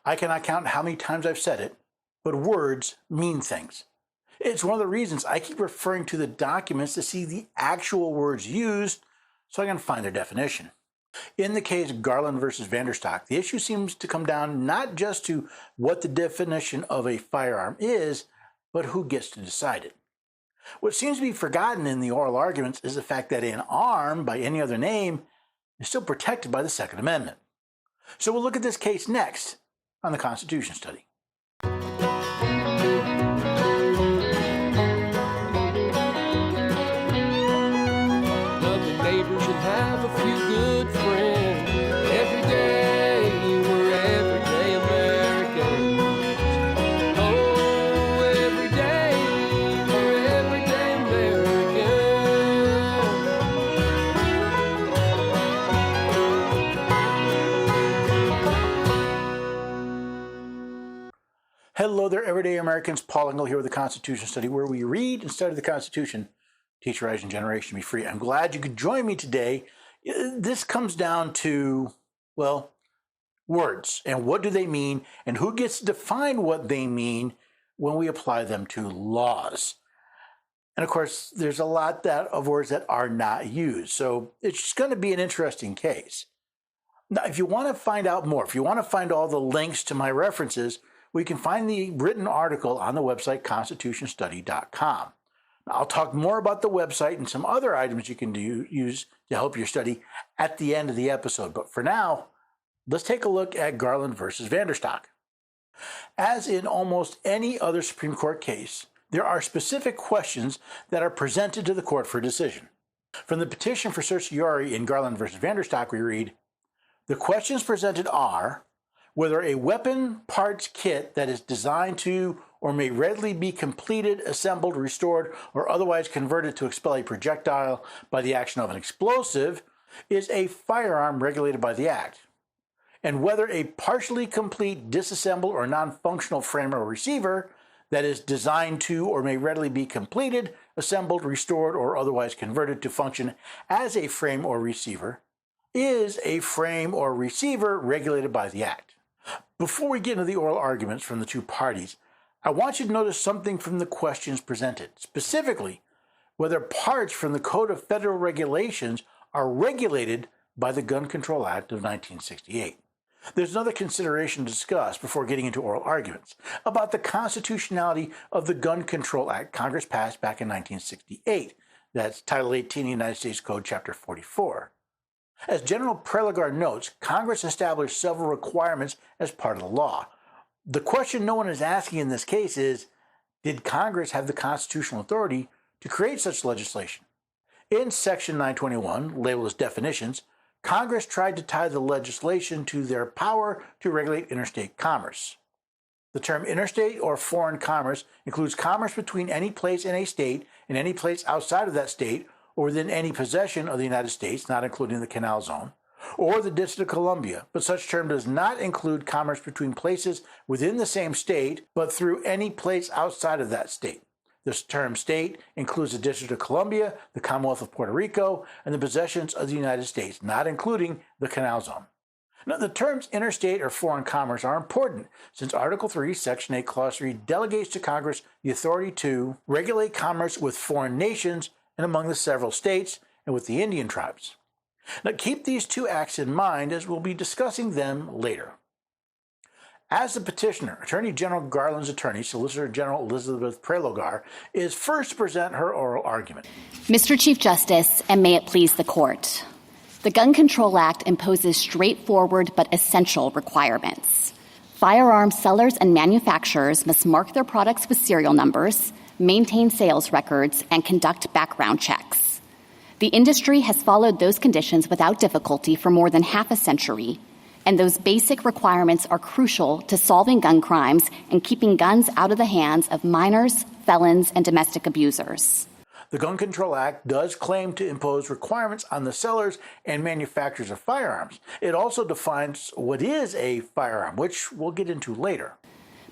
I cannot count how many times I've said it, but words mean things. It's one of the reasons I keep referring to the documents to see the actual words used so I can find their definition. In the case Garland versus VanDerStok, the issue seems to come down not just to what the definition of a firearm is, but who gets to decide it. What seems to be forgotten in the oral arguments is the fact that an arm, by any other name, is still protected by the Second Amendment. So we'll look at this case next on the Constitution Study. Neighbors and have a few good friends. Every day we're everyday Americans. Oh, every day we're everyday Americans. Hello there, everyday Americans. Paul Engel here with the Constitution Study, where we read and study the Constitution. Teach, Rise, and Generation Be Free. I'm glad you could join me today. This comes down to, well, words. And what do they mean? And who gets to define what they mean when we apply them to laws? And of course, there's a lot of words that are not used. So it's just going to be an interesting case. Now, if you want to find out more, if you want to find all the links to my references, we can find the written article on the website constitutionstudy.com. I'll talk more about the website and some other items you can use to help your study at the end of the episode. But for now, let's take a look at Garland versus VanDerStok. As in almost any other Supreme Court case, there are specific questions that are presented to the court for decision. From the petition for certiorari in Garland versus VanDerStok, we read, the questions presented are whether a weapon parts kit that is designed to or may readily be completed, assembled, restored, or otherwise converted to expel a projectile by the action of an explosive is a firearm regulated by the Act, and whether a partially complete, disassembled, or non-functional frame or receiver that is designed to or may readily be completed, assembled, restored, or otherwise converted to function as a frame or receiver is a frame or receiver regulated by the Act. Before we get into the oral arguments from the two parties, I want you to notice something from the questions presented, specifically whether parts from the Code of Federal Regulations are regulated by the Gun Control Act of 1968. There's another consideration to discuss before getting into oral arguments about the constitutionality of the Gun Control Act Congress passed back in 1968. That's Title 18 of the United States Code, Chapter 44. As General Prelogar notes, Congress established several requirements as part of the law. The question no one is asking in this case is, did Congress have the constitutional authority to create such legislation? In Section 921, labeled as definitions, Congress tried to tie the legislation to their power to regulate interstate commerce. The term interstate or foreign commerce includes commerce between any place in a state and any place outside of that state or within any possession of the United States, not including the Canal Zone, or the District of Columbia, but such term does not include commerce between places within the same state, but through any place outside of that state. This term state includes the District of Columbia, the Commonwealth of Puerto Rico, and the possessions of the United States, not including the Canal Zone. Now, the terms interstate or foreign commerce are important since Article 3, Section 8, Clause 3 delegates to Congress the authority to regulate commerce with foreign nations and among the several states and with the Indian tribes. Now, keep these two acts in mind as we'll be discussing them later. As the petitioner, Attorney General Garland's attorney, Solicitor General Elizabeth Prelogar, is first to present her oral argument. Mr. Chief Justice, and may it please the Court, the Gun Control Act imposes straightforward but essential requirements. Firearm sellers and manufacturers must mark their products with serial numbers, maintain sales records, and conduct background checks. The industry has followed those conditions without difficulty for more than half a century, and those basic requirements are crucial to solving gun crimes and keeping guns out of the hands of minors, felons, and domestic abusers. The Gun Control Act does claim to impose requirements on the sellers and manufacturers of firearms. It also defines what is a firearm, which we'll get into later.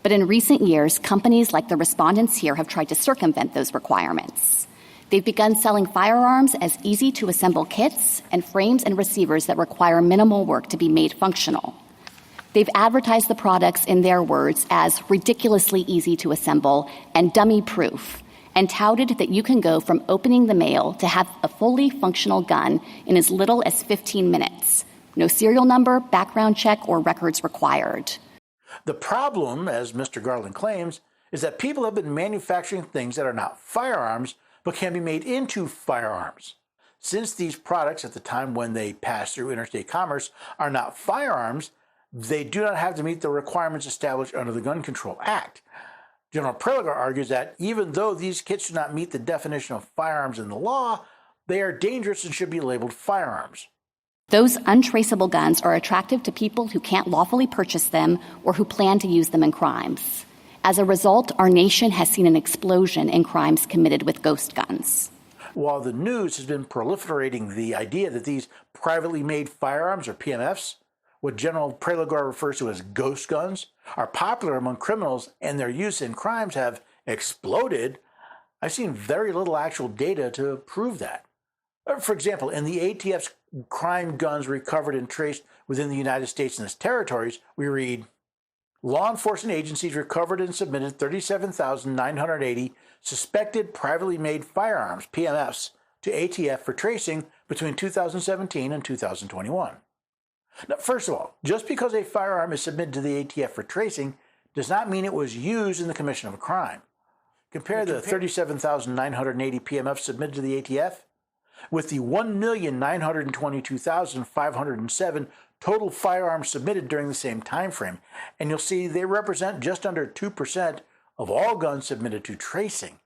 But in recent years, companies like the respondents here have tried to circumvent those requirements. They've begun selling firearms as easy-to-assemble kits and frames and receivers that require minimal work to be made functional. They've advertised the products, in their words, as ridiculously easy to assemble and dummy-proof, and touted that you can go from opening the mail to have a fully functional gun in as little as 15 minutes. No serial number, background check, or records required. The problem, as Mr. Garland claims, is that people have been manufacturing things that are not firearms but can be made into firearms. Since these products, at the time when they pass through interstate commerce, are not firearms, they do not have to meet the requirements established under the Gun Control Act. General Prelogar argues that even though these kits do not meet the definition of firearms in the law, they are dangerous and should be labeled firearms. Those untraceable guns are attractive to people who can't lawfully purchase them or who plan to use them in crimes. As a result, our nation has seen an explosion in crimes committed with ghost guns. While the news has been proliferating the idea that these privately made firearms, or PMFs, what General Prelogar refers to as ghost guns, are popular among criminals and their use in crimes have exploded, I've seen very little actual data to prove that. For example, in the ATF's crime guns recovered and traced within the United States and its territories, we read, law enforcement agencies recovered and submitted 37,980 suspected privately made firearms, PMFs, to ATF for tracing between 2017 and 2021. Now, first of all, just because a firearm is submitted to the ATF for tracing does not mean it was used in the commission of a crime. Compare the 37,980 PMFs submitted to the ATF with the 1,922,507 total firearms submitted during the same time frame, and you'll see they represent just under 2% of all guns submitted to tracing.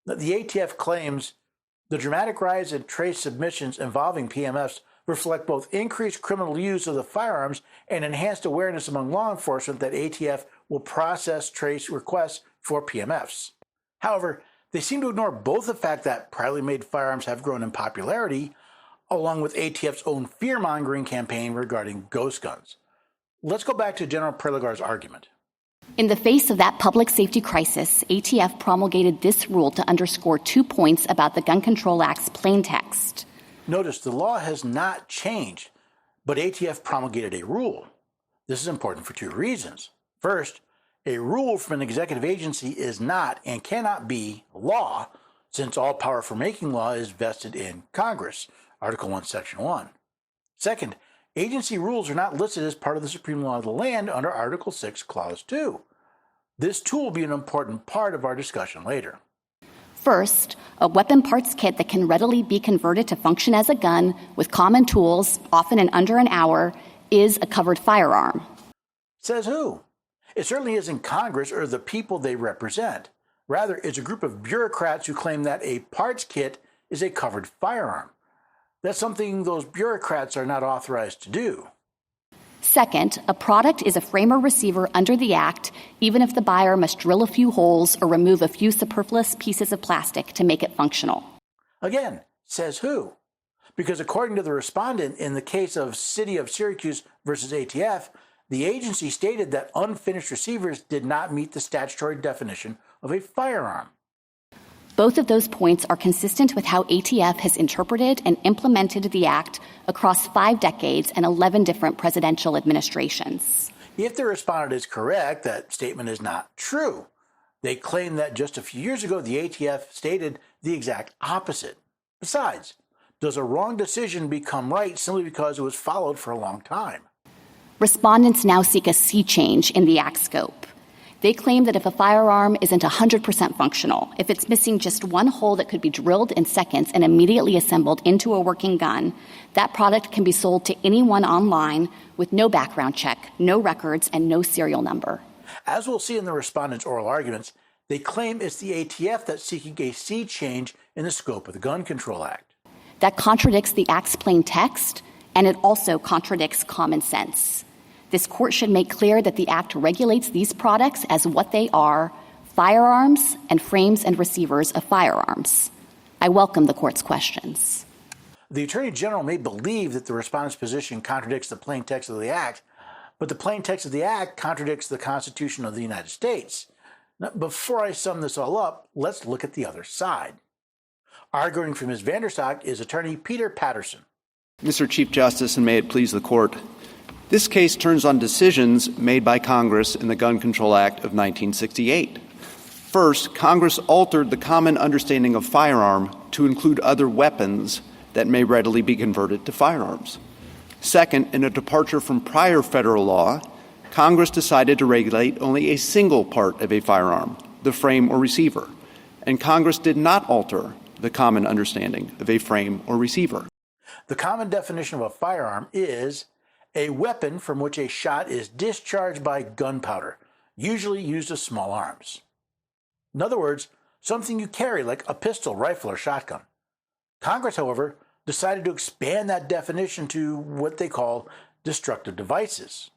The ATF claims the dramatic rise in trace submissions involving PMFs reflect both increased criminal use of the firearms and enhanced awareness among law enforcement that ATF will process trace requests for PMFs. However, they seem to ignore both the fact that privately made firearms have grown in popularity, along with ATF's own fear-mongering campaign regarding ghost guns. Let's go back to General Prelogar's argument. In the face of that public safety crisis, ATF promulgated this rule to underscore 2 points about the Gun Control Act's plain text. Notice the law has not changed, but ATF promulgated a rule. This is important for 2 reasons. First, a rule from an executive agency is not and cannot be law, since all power for making law is vested in Congress, Article 1, Section 1. Second, agency rules are not listed as part of the supreme law of the land under Article 6, Clause 2. This tool will be an important part of our discussion later. First, a weapon parts kit that can readily be converted to function as a gun with common tools, often in under an hour, is a covered firearm. Says who? It certainly isn't Congress or the people they represent. Rather, it's a group of bureaucrats who claim that a parts kit is a covered firearm. That's something those bureaucrats are not authorized to do. Second, a product is a frame or receiver under the Act, even if the buyer must drill a few holes or remove a few superfluous pieces of plastic to make it functional. Again, says who? Because according to the respondent in the case of City of Syracuse versus ATF, the agency stated that unfinished receivers did not meet the statutory definition of a firearm. Both of those points are consistent with how ATF has interpreted and implemented the Act across 5 decades and 11 different presidential administrations. If the respondent is correct, that statement is not true. They claim that just a few years ago, the ATF stated the exact opposite. Besides, does a wrong decision become right simply because it was followed for a long time? Respondents now seek a sea change in the Act scope. They claim that if a firearm isn't 100% functional, if it's missing just one hole that could be drilled in seconds and immediately assembled into a working gun, that product can be sold to anyone online with no background check, no records, and no serial number. As we'll see in the respondents' oral arguments, they claim it's the ATF that's seeking a sea change in the scope of the Gun Control Act. That contradicts the Act's plain text, and it also contradicts common sense. This court should make clear that the Act regulates these products as what they are, firearms and frames and receivers of firearms. I welcome the court's questions. The Attorney General may believe that the respondent's position contradicts the plain text of the Act, but the plain text of the Act contradicts the Constitution of the United States. Now, before I sum this all up, let's look at the other side. Arguing for Ms. VanDerStok is Attorney Peter Patterson. Mr. Chief Justice, and may it please the Court, This case turns on decisions made by Congress in the Gun Control Act of 1968. First, Congress altered the common understanding of firearm to include other weapons that may readily be converted to firearms. Second, in a departure from prior federal law, Congress decided to regulate only a single part of a firearm, the frame or receiver, and Congress did not alter the common understanding of a frame or receiver. The common definition of a firearm is a weapon from which a shot is discharged by gunpowder, usually used as small arms. In other words, something you carry like a pistol, rifle, or shotgun. Congress, however, decided to expand that definition to what they call destructive devices.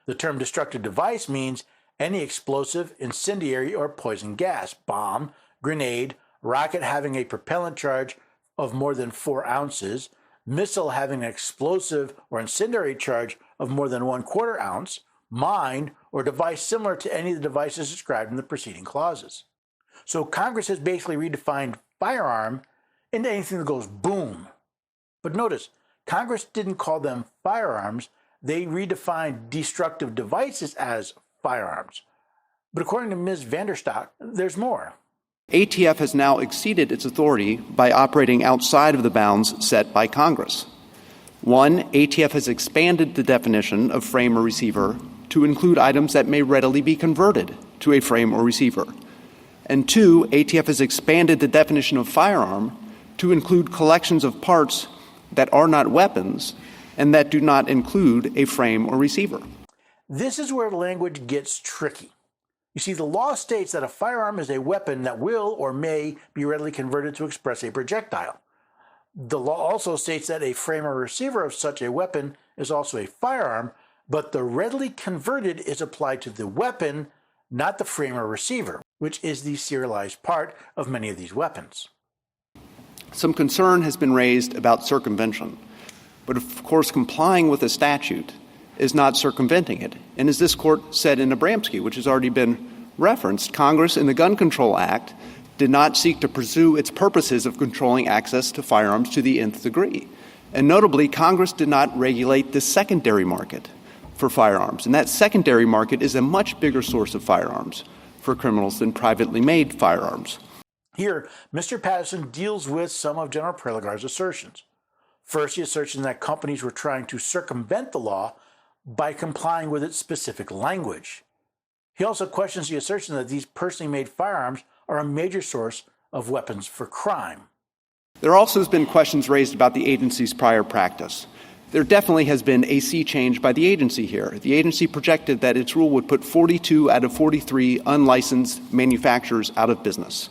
The term destructive device means any explosive, incendiary, or poison gas, bomb, grenade, rocket having a propellant charge of more than 4 ounces, missile having an explosive or incendiary charge of more than 1/4 ounce, mine, or device similar to any of the devices described in the preceding clauses. So Congress has basically redefined firearm into anything that goes boom. But notice, Congress didn't call them firearms. They redefined destructive devices as firearms. But according to Ms. VanDerStok, there's more. ATF has now exceeded its authority by operating outside of the bounds set by Congress. One, ATF has expanded the definition of frame or receiver to include items that may readily be converted to a frame or receiver. And two, ATF has expanded the definition of firearm to include collections of parts that are not weapons and that do not include a frame or receiver. This is where language gets tricky. You see, the law states that a firearm is a weapon that will or may be readily converted to express a projectile. The law also states that a frame or receiver of such a weapon is also a firearm, but the readily converted is applied to the weapon, not the frame or receiver, which is the serialized part of many of these weapons. Some concern has been raised about circumvention, but of course complying with a statute is not circumventing it. And as this court said in Abramski, which has already been referenced, Congress in the Gun Control Act did not seek to pursue its purposes of controlling access to firearms to the nth degree. And notably, Congress did not regulate the secondary market for firearms. And that secondary market is a much bigger source of firearms for criminals than privately made firearms. Here, Mr. Patterson deals with some of General Prelogar's assertions. First, he asserts that companies were trying to circumvent the law by complying with its specific language. He also questions the assertion that these personally made firearms are a major source of weapons for crime. There also has been questions raised about the agency's prior practice. There definitely has been a sea change by the agency here. The agency projected that its rule would put 42 out of 43 unlicensed manufacturers out of business.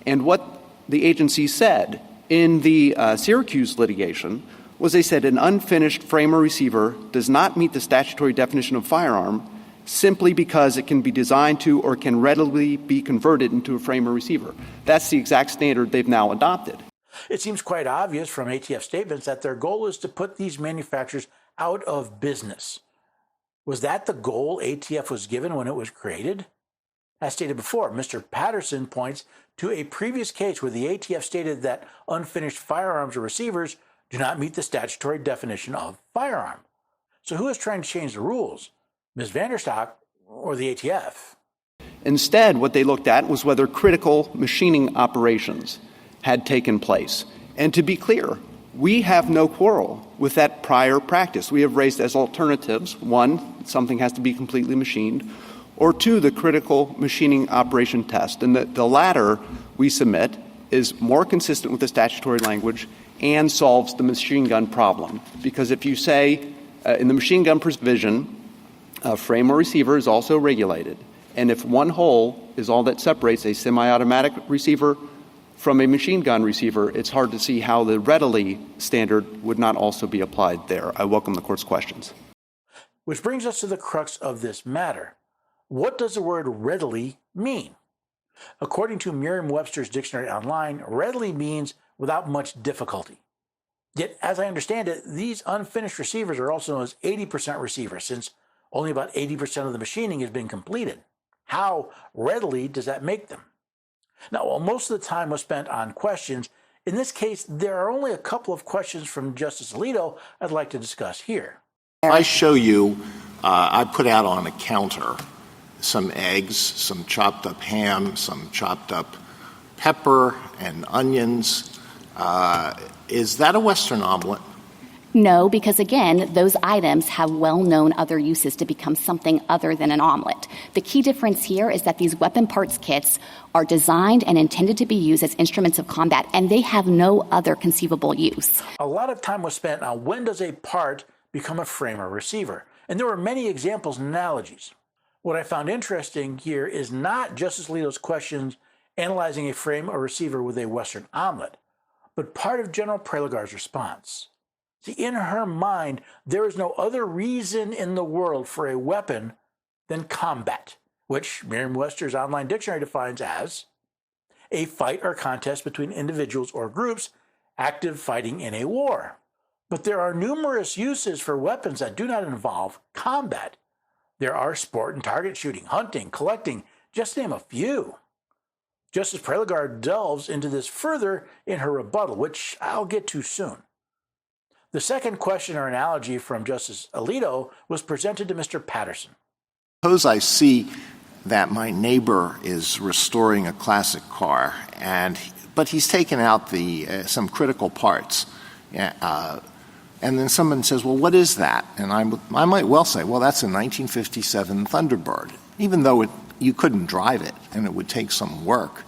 And what the agency said in the Syracuse litigation was they said an unfinished frame or receiver does not meet the statutory definition of firearm simply because it can be designed to or can readily be converted into a frame or receiver. That's the exact standard they've now adopted. It seems quite obvious from ATF statements that their goal is to put these manufacturers out of business. Was that the goal ATF was given when it was created? As stated before, Mr. Patterson points to a previous case where the ATF stated that unfinished firearms or receivers do not meet the statutory definition of firearm. So who is trying to change the rules? Ms. VanDerStok or the ATF? Instead, what they looked at was whether critical machining operations had taken place. And to be clear, we have no quarrel with that prior practice. We have raised as alternatives, one, something has to be completely machined, or two, the critical machining operation test. And the latter we submit is more consistent with the statutory language and solves the machine gun problem. Because if you say in the machine gun provision, a frame or receiver is also regulated, and if one hole is all that separates a semi-automatic receiver from a machine gun receiver, it's hard to see how the readily standard would not also be applied there. I welcome the court's questions. Which brings us to the crux of this matter. What does the word readily mean? According to Merriam-Webster's Dictionary Online, readily means without much difficulty. Yet, as I understand it, these unfinished receivers are also known as 80% receivers, since only about 80% of the machining has been completed. How readily does that make them? Now, while most of the time was spent on questions, in this case, there are only a couple of questions from Justice Alito I'd like to discuss here. If I show you, I put out on a counter some eggs, some chopped up ham, some chopped up pepper and onions. Is that a Western omelet? No, because again, those items have well-known other uses to become something other than an omelet. The key difference here is that these weapon parts kits are designed and intended to be used as instruments of combat, and they have no other conceivable use. A lot of time was spent on when does a part become a frame or receiver, and there were many examples and analogies. What I found interesting here is not Justice Alito's questions analyzing a frame or receiver with a Western omelet, but part of General Prelogar's response. See, in her mind, there is no other reason in the world for a weapon than combat, which Merriam-Webster's online dictionary defines as a fight or contest between individuals or groups active fighting in a war. But there are numerous uses for weapons that do not involve combat. There are sport and target shooting, hunting, collecting, just to name a few. Justice Prelogar delves into this further in her rebuttal, which I'll get to soon. The second question or analogy from Justice Alito was presented to Mr. Patterson. Suppose I see that my neighbor is restoring a classic car, but he's taken out some critical parts. And then someone says, well, what is that? And I might well say, well, that's a 1957 Thunderbird, even though you couldn't drive it, and it would take some work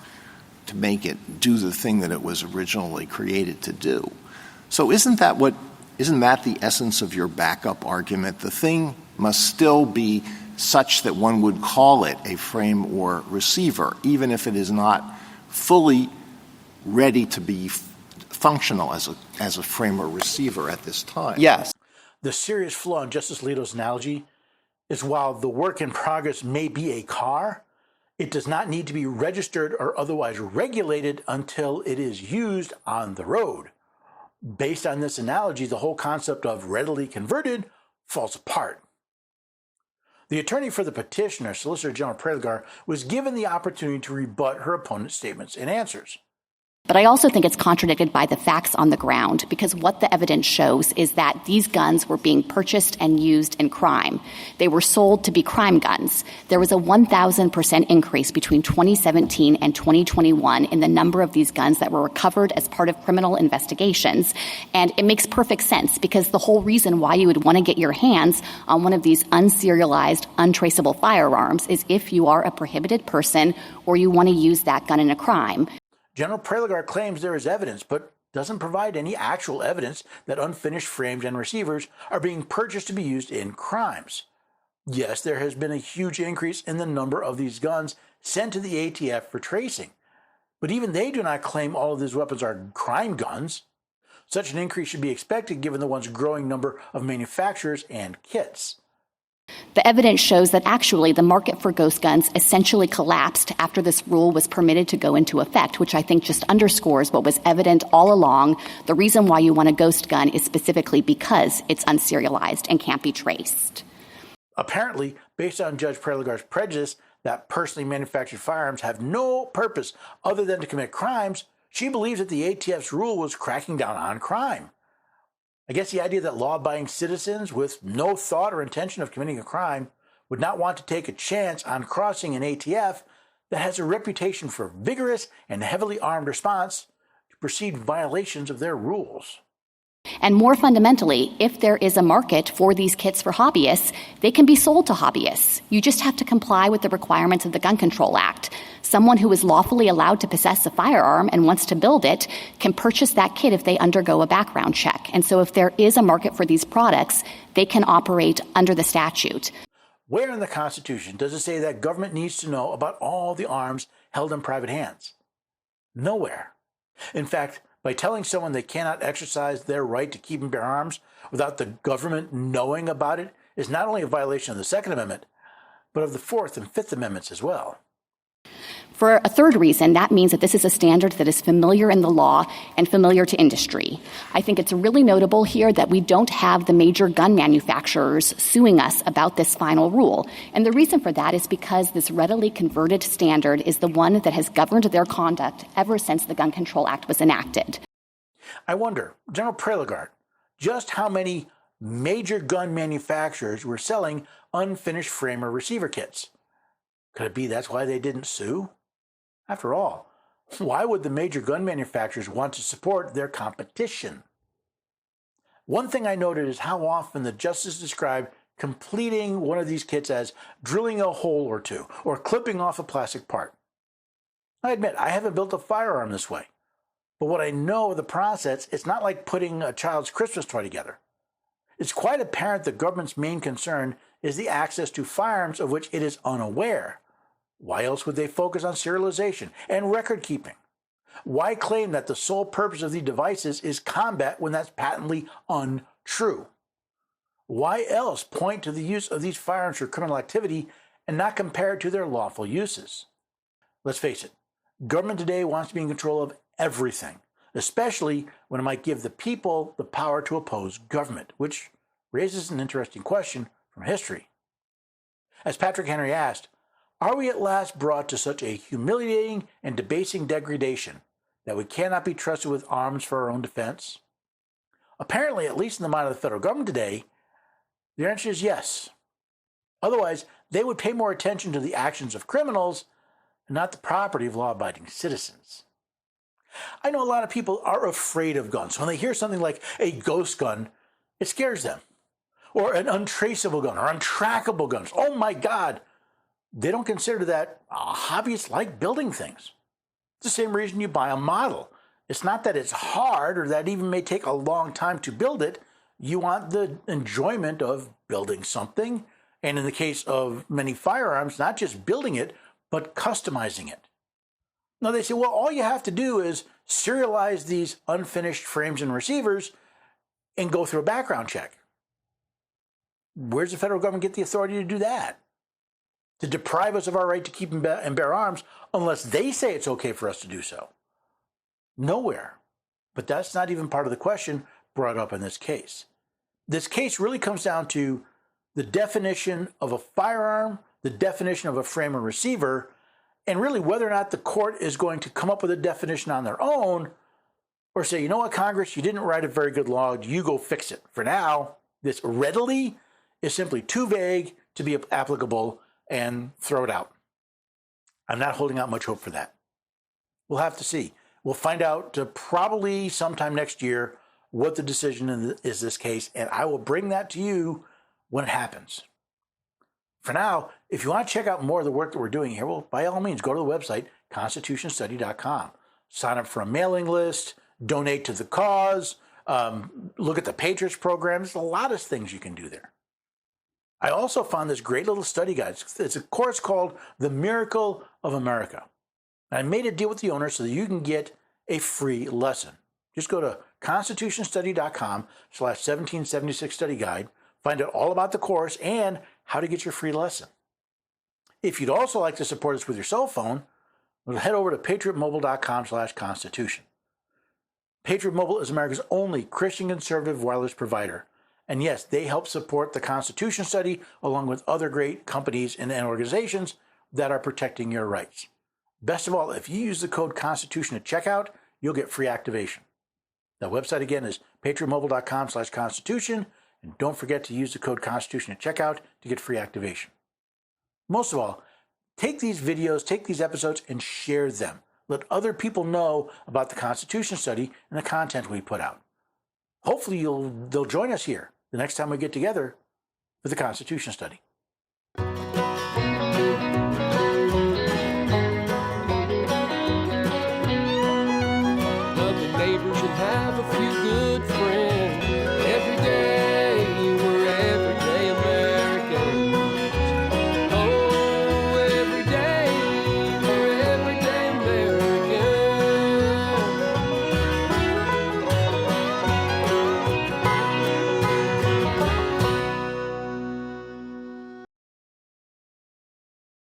to make it do the thing that it was originally created to do. So isn't that the essence of your backup argument? The thing must still be such that one would call it a frame or receiver, even if it is not fully ready to be functional as a frame or receiver at this time. Yes. The serious flaw in Justice Alito's analogy is while the work in progress may be a car, it does not need to be registered or otherwise regulated until it is used on the road. Based on this analogy, the whole concept of readily converted falls apart. The attorney for the petitioner, Solicitor General Prelogar, was given the opportunity to rebut her opponent's statements and answers. But I also think it's contradicted by the facts on the ground, because what the evidence shows is that these guns were being purchased and used in crime. They were sold to be crime guns. There was a 1,000% increase between 2017 and 2021 in the number of these guns that were recovered as part of criminal investigations. And it makes perfect sense, because the whole reason why you would want to get your hands on one of these unserialized, untraceable firearms is if you are a prohibited person or you want to use that gun in a crime. General Prelogar claims there is evidence, but doesn't provide any actual evidence that unfinished frames and receivers are being purchased to be used in crimes. Yes, there has been a huge increase in the number of these guns sent to the ATF for tracing, but even they do not claim all of these weapons are crime guns. Such an increase should be expected given the once growing number of manufacturers and kits. The evidence shows that actually the market for ghost guns essentially collapsed after this rule was permitted to go into effect, which I think just underscores what was evident all along. The reason why you want a ghost gun is specifically because it's unserialized and can't be traced. Apparently, based on Judge Prelogar's prejudice that personally manufactured firearms have no purpose other than to commit crimes, she believes that the ATF's rule was cracking down on crime. I guess the idea that law-abiding citizens with no thought or intention of committing a crime would not want to take a chance on crossing an ATF that has a reputation for vigorous and heavily armed response to perceived violations of their rules. And more fundamentally, if there is a market for these kits for hobbyists, they can be sold to hobbyists. You just have to comply with the requirements of the Gun Control Act. Someone who is lawfully allowed to possess a firearm and wants to build it can purchase that kit if they undergo a background check. And so if there is a market for these products, they can operate under the statute. Where in the Constitution does it say that government needs to know about all the arms held in private hands? Nowhere. In fact, by telling someone they cannot exercise their right to keep and bear arms without the government knowing about it is not only a violation of the Second Amendment, but of the Fourth and Fifth Amendments as well. For a third reason, that means that this is a standard that is familiar in the law and familiar to industry. I think it's really notable here that we don't have the major gun manufacturers suing us about this final rule. And the reason for that is because this readily converted standard is the one that has governed their conduct ever since the Gun Control Act was enacted. I wonder, General Prelogar, just how many major gun manufacturers were selling unfinished frame or receiver kits. Could it be that's why they didn't sue? After all, why would the major gun manufacturers want to support their competition? One thing I noted is how often the justice described completing one of these kits as drilling a hole or two or clipping off a plastic part. I admit, I haven't built a firearm this way, but what I know of the process, it's not like putting a child's Christmas toy together. It's quite apparent the government's main concern is the access to firearms of which it is unaware. Why else would they focus on serialization and record keeping? Why claim that the sole purpose of these devices is combat when that's patently untrue? Why else point to the use of these firearms for criminal activity and not compare it to their lawful uses? Let's face it, government today wants to be in control of everything, especially when it might give the people the power to oppose government, which raises an interesting question from history. As Patrick Henry asked, are we at last brought to such a humiliating and debasing degradation that we cannot be trusted with arms for our own defense? Apparently, at least in the mind of the federal government today, the answer is yes. Otherwise, they would pay more attention to the actions of criminals and not the property of law-abiding citizens. I know a lot of people are afraid of guns. When they hear something like a ghost gun, it scares them. Or an untraceable gun or untrackable guns. Oh my God! They don't consider that hobbyists like building things. It's the same reason you buy a model. It's not that it's hard or that it even may take a long time to build it. You want the enjoyment of building something, and in the case of many firearms, not just building it, but customizing it. Now they say, well, all you have to do is serialize these unfinished frames and receivers and go through a background check. Where's the federal government get the authority to do that? To deprive us of our right to keep and bear arms unless they say it's okay for us to do so? Nowhere. But that's not even part of the question brought up in this case. This case really comes down to the definition of a firearm, the definition of a frame and receiver, and really whether or not the court is going to come up with a definition on their own or say, you know what, Congress, you didn't write a very good law, you go fix it. For now, this readily is simply too vague to be applicable and throw it out. I'm not holding out much hope for that. We'll have to see. We'll find out probably sometime next year what the decision is this case, and I will bring that to you when it happens. For now, if you want to check out more of the work that we're doing here, well, by all means, go to the website, constitutionstudy.com. Sign up for a mailing list, donate to the cause, look at the Patriots program. There's a lot of things you can do there. I also found this great little study guide. It's a course called The Miracle of America. I made a deal with the owner so that you can get a free lesson. Just go to constitutionstudy.com/1776 study guide, find out all about the course and how to get your free lesson. If you'd also like to support us with your cell phone, head over to patriotmobile.com/constitution. Patriot Mobile is America's only Christian conservative wireless provider. And yes, they help support the Constitution Study along with other great companies and organizations that are protecting your rights. Best of all, if you use the code Constitution at checkout, you'll get free activation. The website again is patriotmobile.com/constitution, and don't forget to use the code Constitution at checkout to get free activation. Most of all, take these videos, take these episodes, and share them. Let other people know about the Constitution Study and the content we put out. Hopefully they'll join us here the next time we get together for the Constitution Study. Love the neighbors and have a few good friends.